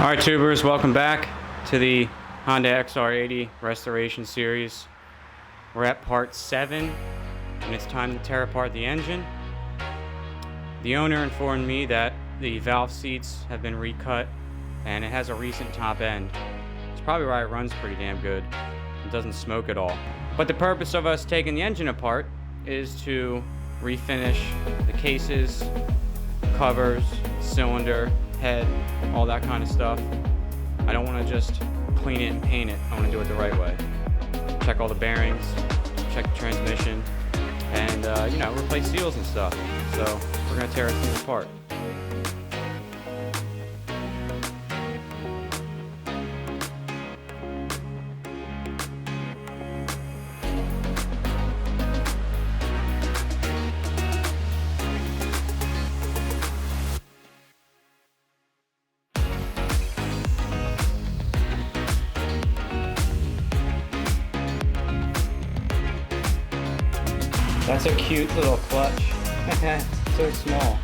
Alright tubers, welcome back to the Honda XR80 restoration series. We're at part 7 and it's time to tear apart the engine. The owner informed me that the valve seats have been recut and it has a recent top end. It's probably why it runs pretty damn good. It doesn't smoke at all. But the purpose of us taking the engine apart is to refinish the cases, covers, cylinder, head, all that kind of stuff. I don't want to just clean it and paint it. I want to do it the right way. Check all the bearings, check the transmission, and replace seals and stuff. So we're going to tear everything apart. That's a cute little clutch. So small.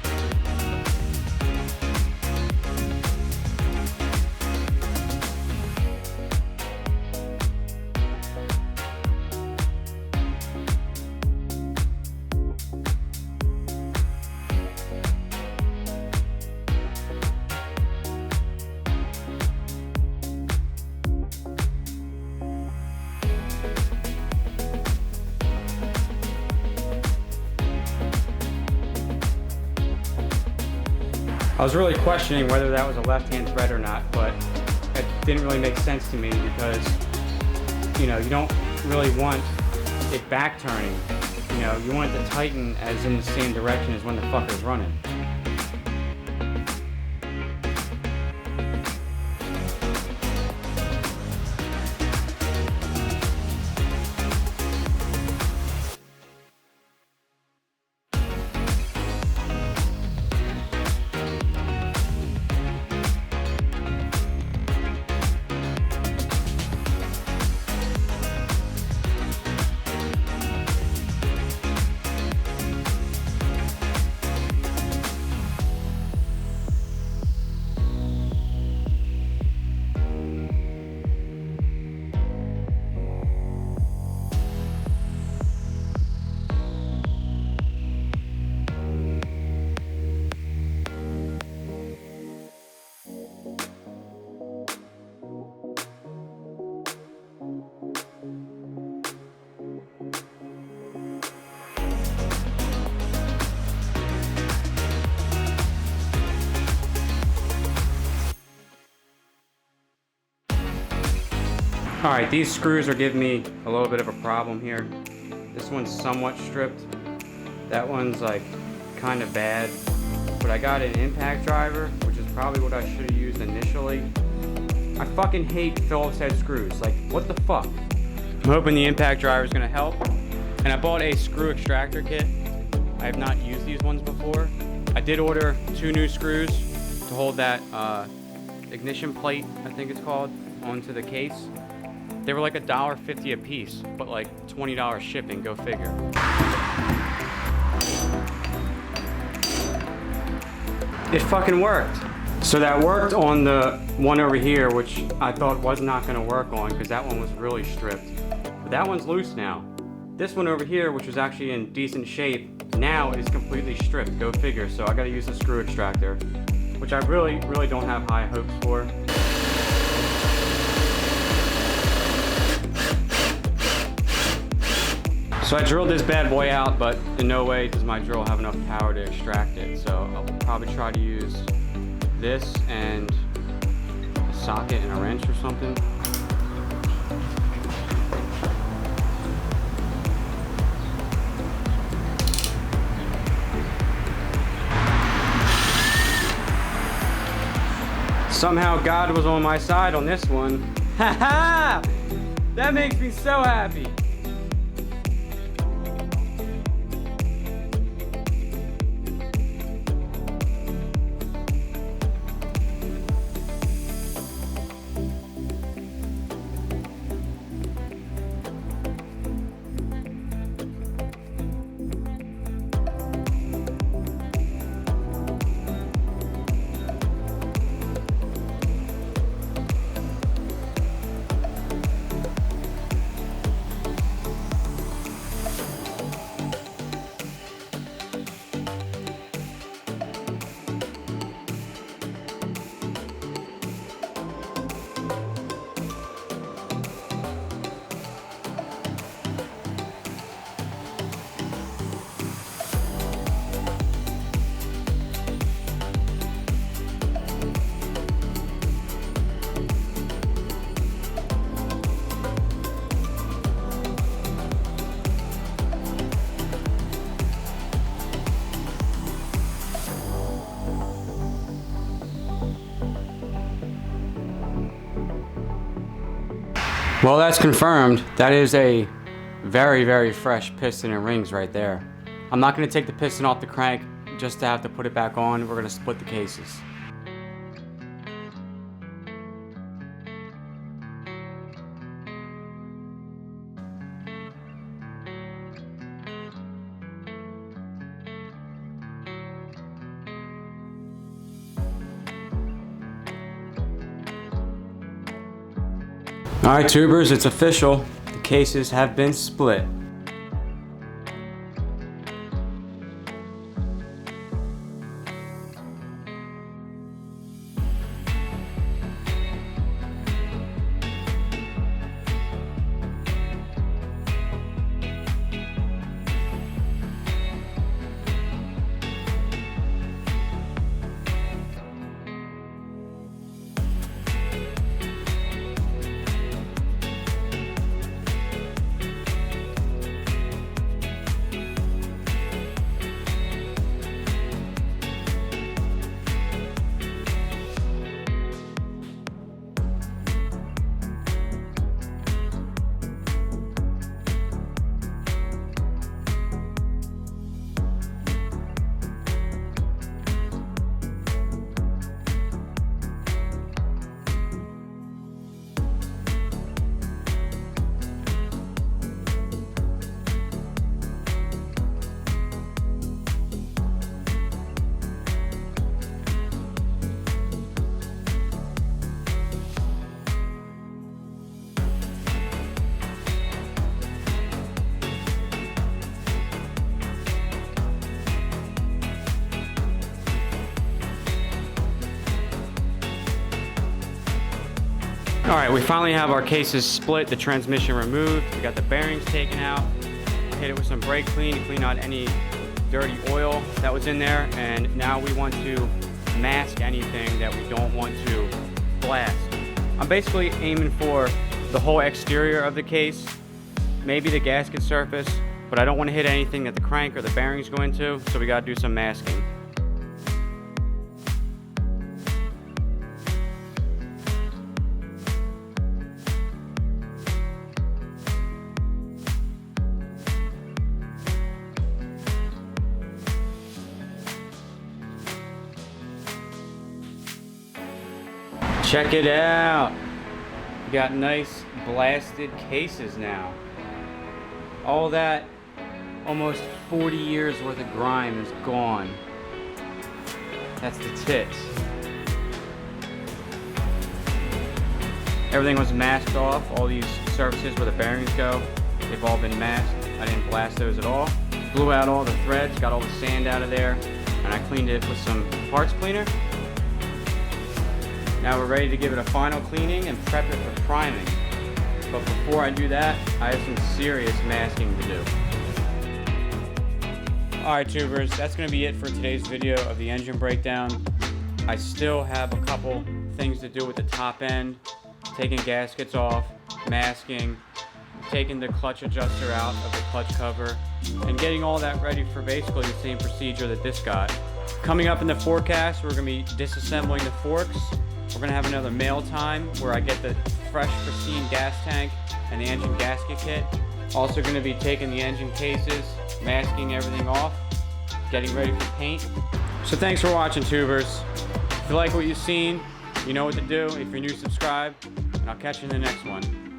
I was really questioning whether that was a left-hand thread or not, but it didn't really make sense to me because, you don't really want it back turning. You want it to tighten as in the same direction as when the fucker's running. Alright, these screws are giving me a little bit of a problem here. This one's somewhat stripped. That one's like kind of bad. But I got an impact driver, which is probably what I should have used initially. I fucking hate Phillips head screws. Like, what the fuck? I'm hoping the impact driver is going to help. And I bought a screw extractor kit. I have not used these ones before. I did order 2 new screws to hold that ignition plate, I think it's called, onto the case. They were like $1.50 a piece, but like $20 shipping, go figure. It fucking worked. So that worked on the one over here, which I thought was not gonna work on because that one was really stripped. But that one's loose now. This one over here, which was actually in decent shape, now is completely stripped, go figure. So I gotta use the screw extractor, which I really don't have high hopes for. So I drilled this bad boy out, but in no way does my drill have enough power to extract it. So I'll probably try to use this and a socket and a wrench or something. Somehow God was on my side on this one. Ha ha! That makes me so happy. Well, that's confirmed. That is a very, very fresh piston and rings right there. I'm not going to take the piston off the crank just to have to put it back on. We're going to split the cases. Alright tubers, it's official. The cases have been split. Alright, we finally have our cases split, the transmission removed, we got the bearings taken out, hit it with some brake clean to clean out any dirty oil that was in there, and now we want to mask anything that we don't want to blast. I'm basically aiming for the whole exterior of the case, maybe the gasket surface, but I don't want to hit anything that the crank or the bearings go into, so we got to do some masking. Check it out. We got nice blasted cases now. All that almost 40 years worth of grime is gone. That's the tits. Everything was masked off. All these surfaces where the bearings go, they've all been masked. I didn't blast those at all. Blew out all the threads, got all the sand out of there, and I cleaned it with some parts cleaner. Now we're ready to give it a final cleaning and prep it for priming. But before I do that, I have some serious masking to do. Alright tubers, that's going to be it for today's video of the engine breakdown. I still have a couple things to do with the top end, taking gaskets off, masking, taking the clutch adjuster out of the clutch cover, and getting all that ready for basically the same procedure that this got. Coming up in the forecast, we're going to be disassembling the forks. We're going to have another mail time where I get the fresh, pristine gas tank and the engine gasket kit. Also going to be taking the engine cases, masking everything off, getting ready for paint. So thanks for watching, tubers. If you like what you've seen, you know what to do. If you're new, subscribe, and I'll catch you in the next one.